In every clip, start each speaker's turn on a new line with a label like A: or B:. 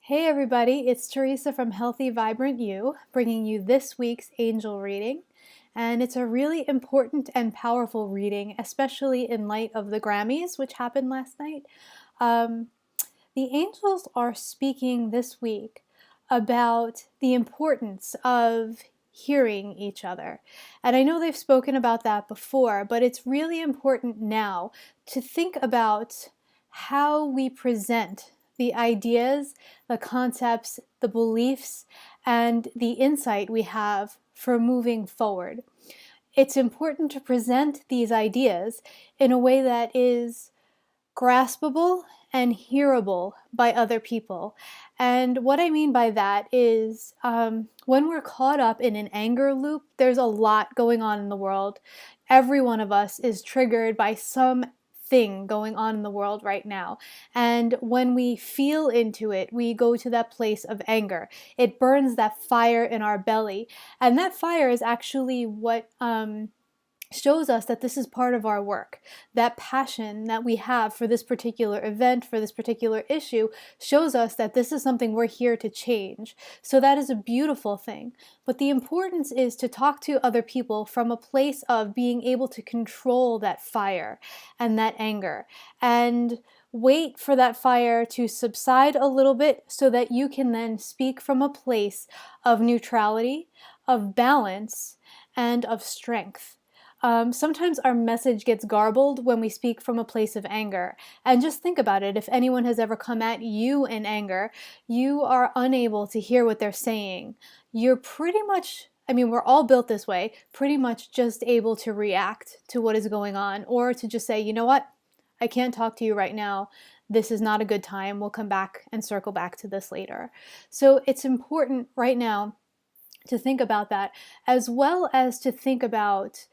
A: Hey everybody, it's Theresa from Healthy Vibrant You, bringing you this week's angel reading. And it's a really important and powerful reading, especially in light of the Grammys, which happened last night. Um, the angels are speaking this week about the importance of hearing each other. And I know they've spoken about that before, but it's really important now to think about how we present the ideas, the concepts, the beliefs, and the insight we have for moving forward. It's important to present these ideas in a way that is graspable and hearable by other people. And what I mean by that is when we're caught up in an anger loop, there's a lot going on in the world. Every one of us is triggered by some thing going on in the world right now. And when we feel into it, we go to that place of anger. It burns that fire in our belly. And that fire is actually what shows us that this is part of our work. That passion that we have for this particular event, for this particular issue, shows us that this is something we're here to change. So that is a beautiful thing. But the importance is to talk to other people from a place of being able to control that fire and that anger, and wait for that fire to subside a little bit so that you can then speak from a place of neutrality, of balance, and of strength. Sometimes our message gets garbled when we speak from a place of anger. And just think about it. If anyone has ever come at you in anger, you are unable to hear what they're saying. You're pretty much, we're all built this way, pretty much just able to react to what is going on, or to just say, you know what? I can't talk to you right now. This is not a good time. We'll come back and circle back to this later. So it's important right now to think about that, as well as to think about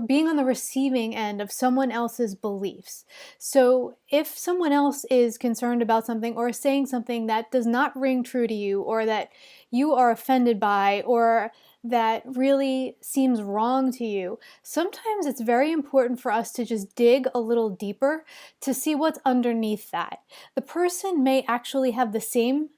A: being on the receiving end of someone else's beliefs. So if someone else is concerned about something or saying something that does not ring true to you, or that you are offended by, or that really seems wrong to you, sometimes it's very important for us to just dig a little deeper to see what's underneath that. The person may actually have the same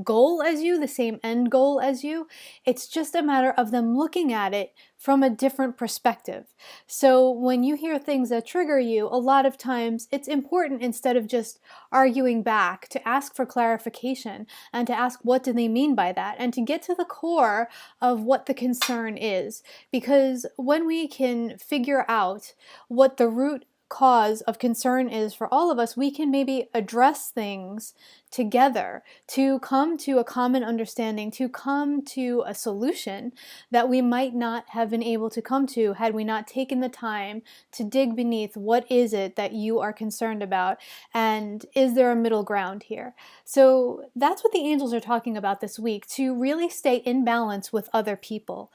A: goal as you, the same end goal as you. It's just a matter of them looking at it from a different perspective. So when you hear things that trigger you, a lot of times it's important, instead of just arguing back, to ask for clarification and to ask, what do they mean by that? And to get to the core of what the concern is. Because when we can figure out what the root cause of concern is for all of us, we can maybe address things together to come to a common understanding, to come to a solution that we might not have been able to come to had we not taken the time to dig beneath what is it that you are concerned about, and is there a middle ground here? So that's what the angels are talking about this week, to really stay in balance with other people.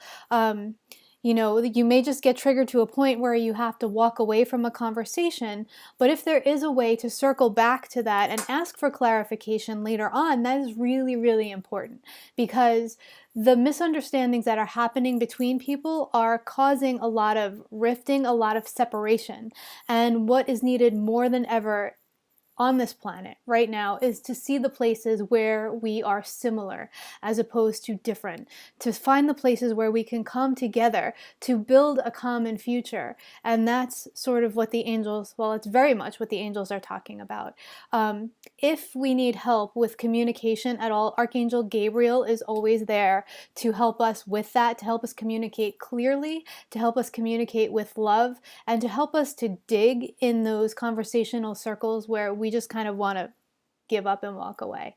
A: You may just get triggered to a point where you have to walk away from a conversation, but if there is a way to circle back to that and ask for clarification later on, that is really, really important, because the misunderstandings that are happening between people are causing a lot of rifting, a lot of separation. And what is needed more than ever on this planet right now is to see the places where we are similar as opposed to different, to find the places where we can come together to build a common future. And that's sort of what the angels, well, it's very much what the angels are talking about. If we need help with communication at all, Archangel Gabriel is always there to help us with that, to help us communicate clearly, to help us communicate with love, and to help us to dig in those conversational circles where we just kind of want to give up and walk away.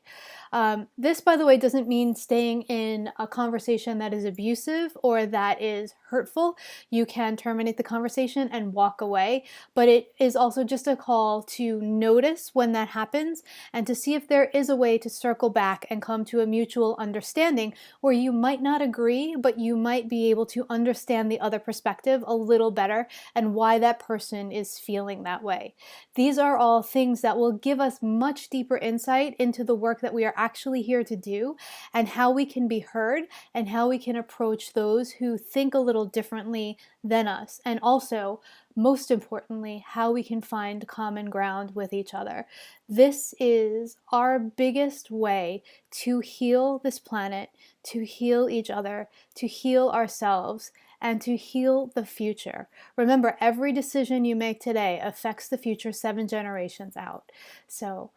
A: This, by the way, doesn't mean staying in a conversation that is abusive or that is hurtful. You can terminate the conversation and walk away, but it is also just a call to notice when that happens and to see if there is a way to circle back and come to a mutual understanding where you might not agree, but you might be able to understand the other perspective a little better and why that person is feeling that way. These are all things that will give us much deeper insight into the work that we are actually here to do, and how we can be heard, and how we can approach those who think a little differently than us. And also, most importantly, how we can find common ground with each other. This is our biggest way to heal this planet, to heal each other, to heal ourselves, and to heal the future. Remember, every decision you make today affects the future 7 generations out. So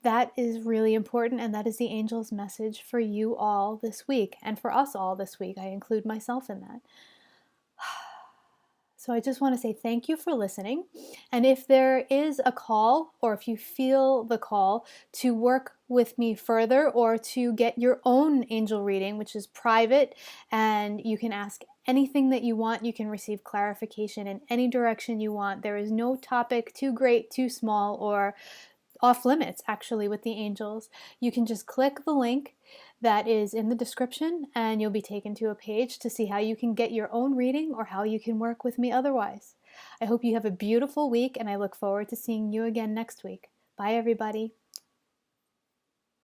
A: that is really important, and that is the angel's message for you all this week, and for us all this week. I include myself in that. So I just want to say thank you for listening. And if there is a call, or if you feel the call to work with me further, or to get your own angel reading, which is private, and you can ask anything that you want, you can receive clarification in any direction you want. There is no topic too great, too small, or off limits actually with the angels. You can just click the link that is in the description, and you'll be taken to a page to see how you can get your own reading, or how you can work with me otherwise. I hope you have a beautiful week, and I look forward to seeing you again next week. Bye, everybody.